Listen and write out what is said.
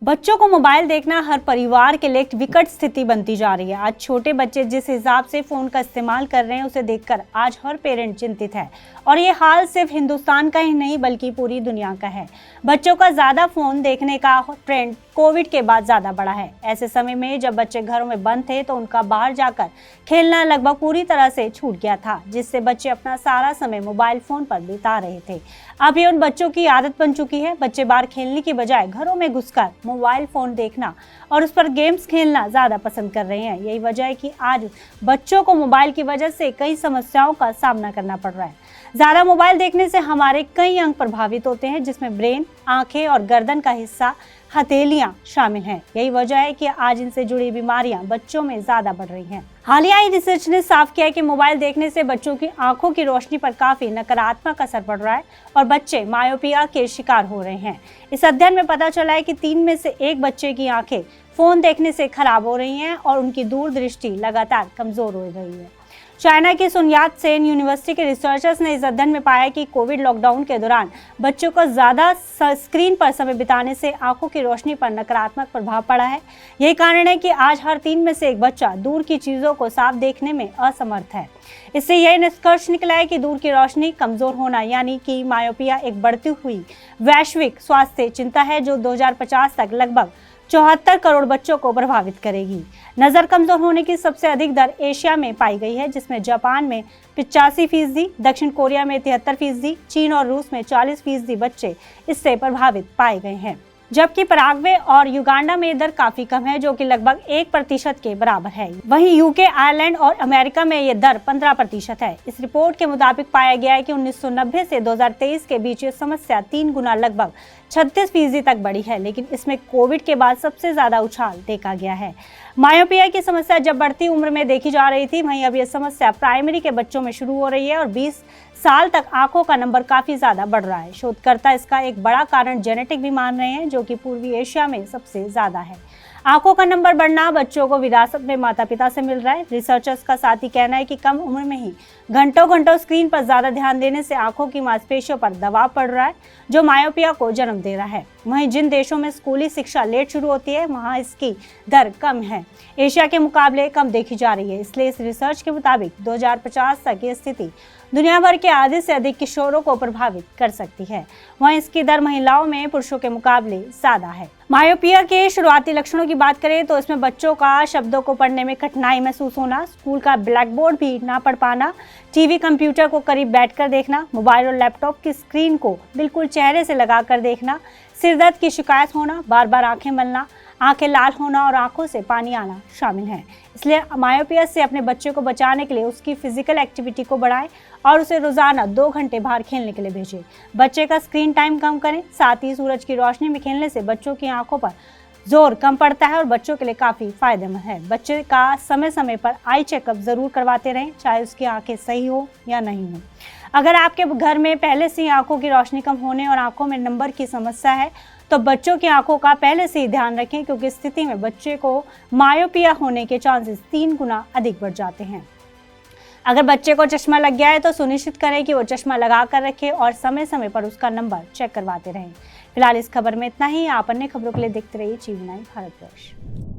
बच्चों को मोबाइल देखना हर परिवार के लिए एक विकट स्थिति बनती जा रही है। आज छोटे बच्चे जिस हिसाब से फोन का इस्तेमाल कर रहे हैं उसे देखकर आज हर पेरेंट चिंतित है और ये हाल सिर्फ हिंदुस्तान का ही नहीं बल्कि पूरी दुनिया का है। बच्चों का ज्यादा फोन देखने का ट्रेंड कोविड के बाद ज्यादा बढ़ा है। ऐसे समय में जब बच्चे घरों में बंद थे तो उनका बाहर जाकर खेलना लगभग पूरी तरह से छूट गया था, जिससे बच्चे अपना सारा समय मोबाइल फोन पर बिता रहे थे। अब ये उन बच्चों की आदत बन चुकी है। बच्चे बाहर खेलने की बजाय घरों में घुसकर मोबाइल फोन देखना और उस पर गेम्स खेलना ज्यादा पसंद कर रहे हैं। यही वजह है कि आज बच्चों को मोबाइल की वजह से कई समस्याओं का सामना करना पड़ रहा है। ज्यादा मोबाइल देखने से हमारे कई अंग प्रभावित होते हैं, जिसमें ब्रेन, आंखें और गर्दन का हिस्सा हथेलियां शामिल हैं। यही वजह है कि आज इनसे जुड़ी बीमारियां बच्चों में ज्यादा बढ़ रही हैं। हालिया रिसर्च ने साफ किया है कि मोबाइल देखने से बच्चों की आंखों की रोशनी पर काफी नकारात्मक असर पड़ रहा है और बच्चे मायोपिया के शिकार हो रहे हैं। इस अध्ययन में पता चला है कि 3 में से 1 बच्चे की आंखें फोन देखने से खराब हो रही हैं और उनकी दूरदृष्टि लगातार कमजोर हो रही है। चाइना की सुन यात सेन यूनिवर्सिटी के रिसर्चर्स ने इस अध्ययन में पाया कि कोविड लॉकडाउन के दौरान बच्चों को ज्यादा स्क्रीन पर समय बिताने से आंखों की रोशनी पर नकारात्मक प्रभाव पड़ा है। यही कारण है कि आज हर 3 में से 1 बच्चा दूर की चीजों को साफ देखने में असमर्थ है। इससे यह निष्कर्ष निकला है कि दूर की रोशनी कमजोर होना यानी कि मायोपिया एक बढ़ती हुई वैश्विक स्वास्थ्य चिंता है, जो 2050 तक लगभग 74 करोड़ बच्चों को प्रभावित करेगी। नजर कमजोर होने की सबसे अधिक दर एशिया में पाई गई है, जिसमें जापान में 85%, दक्षिण कोरिया में 73%, चीन और रूस में 40% बच्चे इससे प्रभावित पाए गए हैं, जबकि पराग्वे और युगांडा में दर काफी कम है, जो कि लगभग 1% के बराबर है। वहीं यूके, आयरलैंड और अमेरिका में ये दर 15% है। इस रिपोर्ट के मुताबिक पाया गया है कि 1990 से 2023 के बीच ये समस्या 3 गुना लगभग 36% तक बढ़ी है, लेकिन इसमें कोविड के बाद सबसे ज्यादा उछाल देखा गया है। मायोपिया की समस्या जब बढ़ती उम्र में देखी जा रही थी, वहीं अब यह समस्या प्राइमरी के बच्चों में शुरू हो रही है और 20 साल तक आंखों का नंबर काफी ज्यादा बढ़ रहा है। शोधकर्ता इसका एक बड़ा कारण जेनेटिक भी मान रहे हैं, जो कि पूर्वी एशिया में सबसे ज्यादा है। आंखों का नंबर बढ़ना बच्चों को विरासत में माता पिता से मिल रहा है। रिसर्चर्स का साथ ही कहना है कि कम उम्र में ही घंटों घंटों स्क्रीन पर ज्यादा ध्यान देने से आंखों की मांसपेशियों पर दबाव पड़ रहा है, जो मायोपिया को जन्म दे रहा है। वहीं जिन देशों में स्कूली शिक्षा लेट शुरू होती है, वहां इसकी दर कम है, एशिया के मुकाबले कम देखी जा रही है। इसलिए इस रिसर्च के मुताबिक 2050 तक ये स्थिति दुनिया भर के आधे से अधिक किशोरों को प्रभावित कर सकती है। वहीं इसकी दर महिलाओं में पुरुषों के मुकाबले ज्यादा है। मायोपिया के शुरुआती लक्षणों की बात करें तो इसमें बच्चों का शब्दों को पढ़ने में कठिनाई महसूस होना, स्कूल का ब्लैक बोर्ड भी ना पढ़ पाना, टीवी कंप्यूटर को करीब बैठकर देखना, मोबाइल और लैपटॉप की स्क्रीन को बिल्कुल चेहरे से लगाकर देखना, सिरदर्द की शिकायत होना, बार बार आंखें मलना, आंखें लाल होना और आंखों से पानी आना शामिल है। इसलिए मायोपिया से अपने बच्चे को बचाने के लिए उसकी फिजिकल एक्टिविटी को बढ़ाएं और उसे रोजाना 2 घंटे बाहर खेलने के लिए भेजें। बच्चे का स्क्रीन टाइम कम करें। साथ ही सूरज की रोशनी में खेलने से बच्चों की आंखों पर जोर कम पड़ता है और बच्चों के लिए काफी फायदेमंद है। बच्चे का समय समय पर आई चेकअप जरूर करवाते रहें, चाहे उसकी आंखें सही हो या नहीं हो। अगर आपके घर में पहले से ही आंखों की रोशनी कम होने और आंखों में नंबर की समस्या है तो बच्चों की आंखों का पहले से ही ध्यान रखें, क्योंकि इस स्थिति में बच्चे को मायोपिया होने के चांसेस 3 गुना अधिक बढ़ जाते हैं। अगर बच्चे को चश्मा लग गया है तो सुनिश्चित करें कि वो चश्मा लगा कर रखे और समय समय पर उसका नंबर चेक करवाते रहें। फिलहाल इस खबर में इतना ही। आप अन्य खबरों के लिए देखते रहिए GV9 भारतवर्ष।